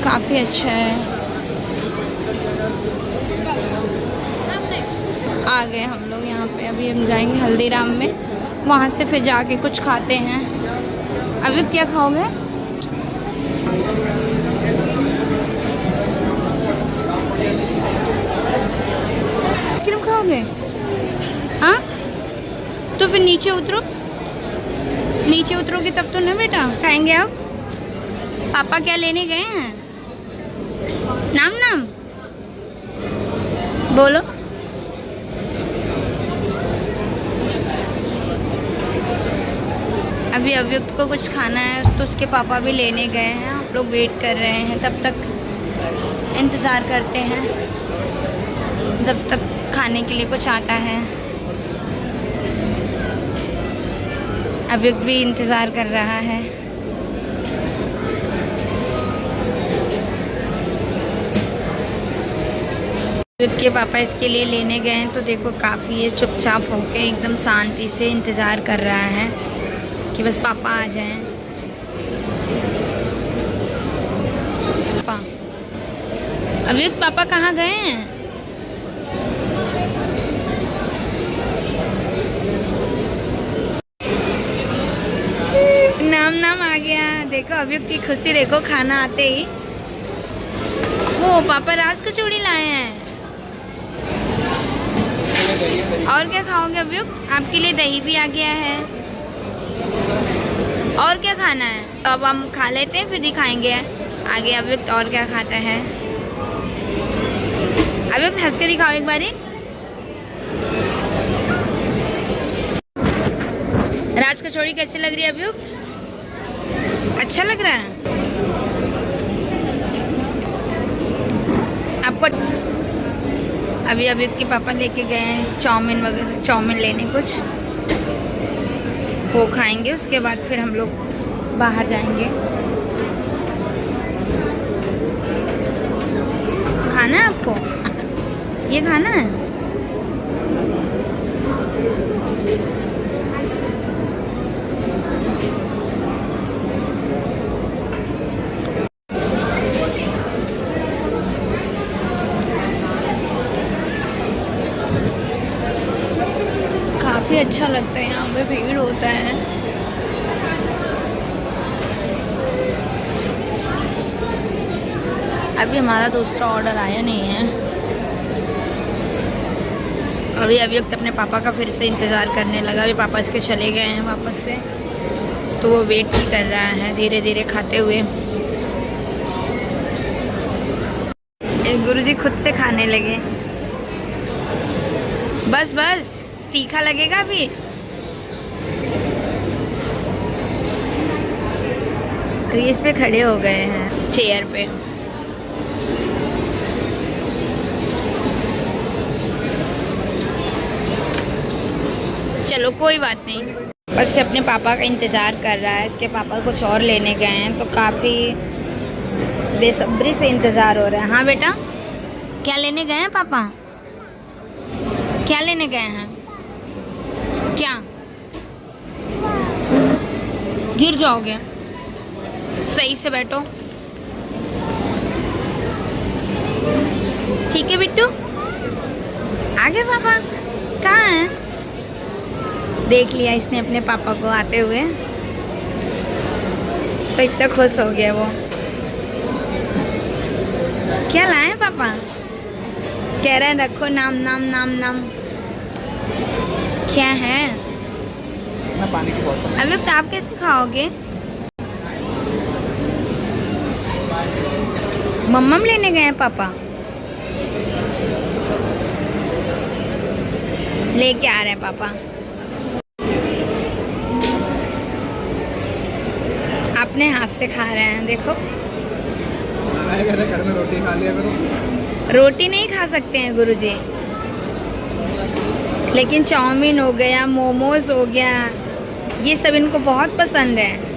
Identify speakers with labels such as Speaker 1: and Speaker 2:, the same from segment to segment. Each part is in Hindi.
Speaker 1: काफ़ी अच्छा है। आ गए हम लोग यहाँ पे। अभी हम जाएंगे हल्दीराम में, वहाँ से फिर जाके कुछ खाते हैं। अभी क्या खाओगे? आइसक्रीम खाओगे? हाँ, तो फिर नीचे उतरो। नीचे उतरोगे तब तो ना बेटा खाएंगे। अब पापा क्या लेने गए हैं? नाम नाम बोलो। अभी अभियुक्त को कुछ खाना है तो उसके पापा भी लेने गए हैं। आप लोग वेट कर रहे हैं, तब तक इंतज़ार करते हैं जब तक खाने के लिए कुछ आता है। अभियुक्त भी इंतज़ार कर रहा है। अभियुक्त के पापा इसके लिए लेने गए हैं तो देखो काफ़ी ये चुपचाप होके एकदम शांति से इंतज़ार कर रहा है कि बस पापा आ जाएं। पापा, अभियुक्त पापा कहाँ गए हैं? नाम नाम आ गया। देखो अभियुक्त की खुशी देखो, खाना आते ही। वो पापा राज कचौड़ी लाए हैं। और क्या खाओगे अभियुक्त? आपके लिए दही भी आ गया है। और क्या खाना है? तो अब हम खा लेते हैं, फिर दिखाएंगे आगे अभियुक्त और क्या खाता है। अभियुक्त हंस के दिखाओ एक बारी। राज कचौड़ी कैसी लग रही है अभियुक्त? अच्छा लग रहा है आपको? अभी अभियुक्त के पापा लेके गए हैं चाउमीन वगैरह, चाउमीन लेने कुछ, वो खाएंगे। उसके बाद फिर हम लोग बाहर जाएंगे। खाना है आपको? ये खाना है? काफ़ी अच्छा लगता है, यहाँ पे भीड़ होता है। अभी हमारा दूसरा ऑर्डर आया नहीं है। अभी अभियुक्त अपने पापा का फिर से इंतज़ार करने लगा। अभी पापा इसके चले गए हैं वापस से, तो वो वेट ही कर रहा है धीरे धीरे खाते हुए। गुरुजी खुद से खाने लगे। बस बस, तीखा लगेगा अभी। इस पे खड़े हो गए हैं चेयर पे। चलो कोई बात नहीं। बस से अपने पापा का इंतज़ार कर रहा है। इसके पापा कुछ और लेने गए हैं तो काफ़ी बेसब्री से इंतज़ार हो रहा है। हाँ बेटा, क्या लेने गए हैं पापा? क्या लेने गए हैं? क्या? गिर जाओगे, सही से बैठो। ठीक है बिट्टू, आगे पापा कहाँ हैं? देख लिया इसने अपने पापा को आते हुए, तो इतना खुश हो गया वो। क्या लाए पापा? कह रहे हैं रखो नाम नाम नाम नाम। क्या है?
Speaker 2: पानी की बोतल।
Speaker 1: अब लोग आप कैसे खाओगे? मम्मम लेने गए हैं पापा, लेके आ रहे हैं पापा। अपने हाथ से खा रहे हैं देखो।
Speaker 2: घर में रोटी खा लिया करो।
Speaker 1: रोटी नहीं खा सकते हैं गुरुजी, लेकिन चाउमीन हो गया, मोमोज हो गया, ये सब इनको बहुत पसंद है।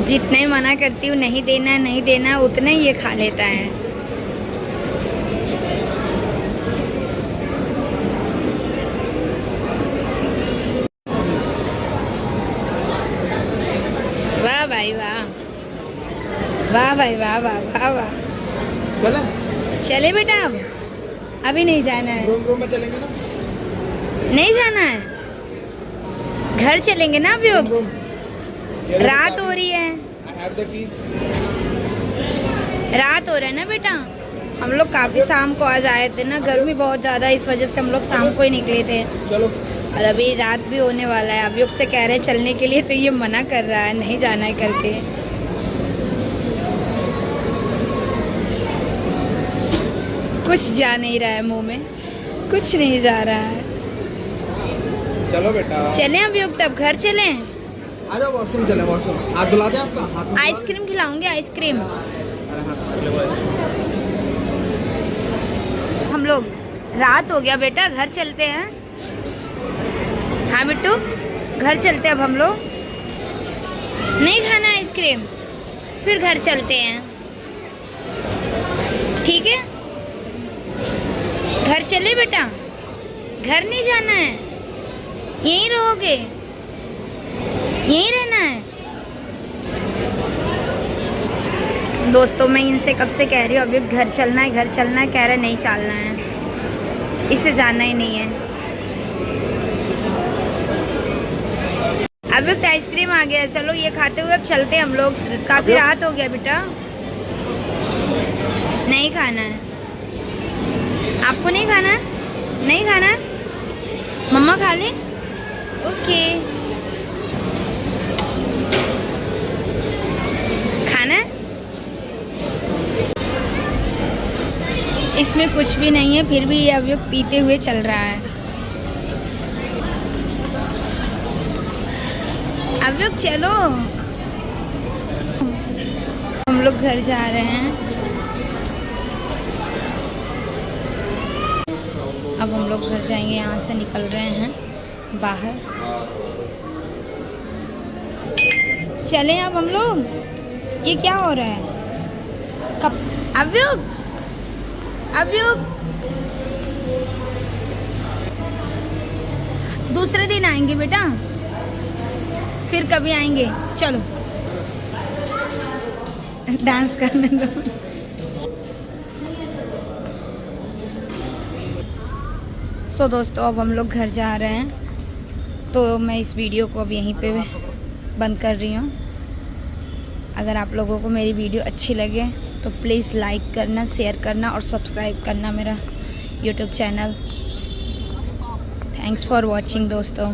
Speaker 1: जितना ही मना करती हूँ नहीं देना नहीं देना, उतना ही ये खा लेता है। वाह भाई वाह। वाह भाई वाह वाह वाह वाह।
Speaker 2: चले
Speaker 1: चले बेटा अब अभी नहीं जाना है,
Speaker 2: रूम रूम में चलेंगे ना।
Speaker 1: नहीं जाना है, घर चलेंगे ना अभी।
Speaker 2: रूम
Speaker 1: रात हो रही है,
Speaker 2: आई हैव द की।
Speaker 1: रात हो रहा है ना बेटा। हम लोग काफ़ी शाम को आज आए थे ना, गर्मी बहुत ज़्यादा, इस वजह से हम लोग शाम को ही निकले थे।
Speaker 2: चलो
Speaker 1: और अभी रात भी होने वाला है। अभी उससे कह रहे हैं चलने के लिए, तो ये मना कर रहा है नहीं जाना है करके। कुछ जा नहीं रहा है मुंह में, कुछ नहीं जा रहा है।
Speaker 2: चलो बेटा
Speaker 1: चलें अभी तब घर चलें।
Speaker 2: आ जाओ वॉशरूम चले, वॉशरूम। हाथ धुला दे आपका, हाथ धुला दे।
Speaker 1: Ice cream खिलाऊंगी, ice cream.
Speaker 2: अरे हाथ ले वो।
Speaker 1: हम लोग रात हो गया बेटा, घर चलते हैं। हाँ बिट्टू घर चलते हैं अब हम लोग। नहीं खाना आइसक्रीम, फिर घर चलते हैं, ठीक है। घर चले बेटा, घर नहीं जाना है, यहीं रहोगे, यहीं रहना है। दोस्तों मैं इनसे कब से कह रही हूँ अभी घर चलना है, घर चलना है, कह रहे नहीं चलना है, इसे जाना ही नहीं है। अभी आइसक्रीम आ गया है, चलो ये खाते हुए अब चलते हैं हम लोग। काफी रात हो गया बेटा, नहीं खाना है आपको, नहीं खाना है, नहीं खाना है, मम्मा खा ले, ओके। खाना है? इसमें कुछ भी नहीं है, फिर भी ये अवयुक्त पीते हुए चल रहा है। अवयुक्त चलो, हम लोग घर जा रहे हैं। अब हम लोग घर जाएंगे, यहाँ से निकल रहे हैं बाहर। चले अब हम लोग। ये क्या हो रहा है? कब अवयुक्त, अवयुक्त दूसरे दिन आएंगे बेटा, फिर कभी आएंगे। चलो डांस करने दो। सो दोस्तों अब हम लोग घर जा रहे हैं, तो मैं इस वीडियो को अब यहीं पे बंद कर रही हूँ। अगर आप लोगों को मेरी वीडियो अच्छी लगे तो प्लीज़ लाइक करना, शेयर करना और सब्सक्राइब करना मेरा YouTube channel. Thanks for watching दोस्तों।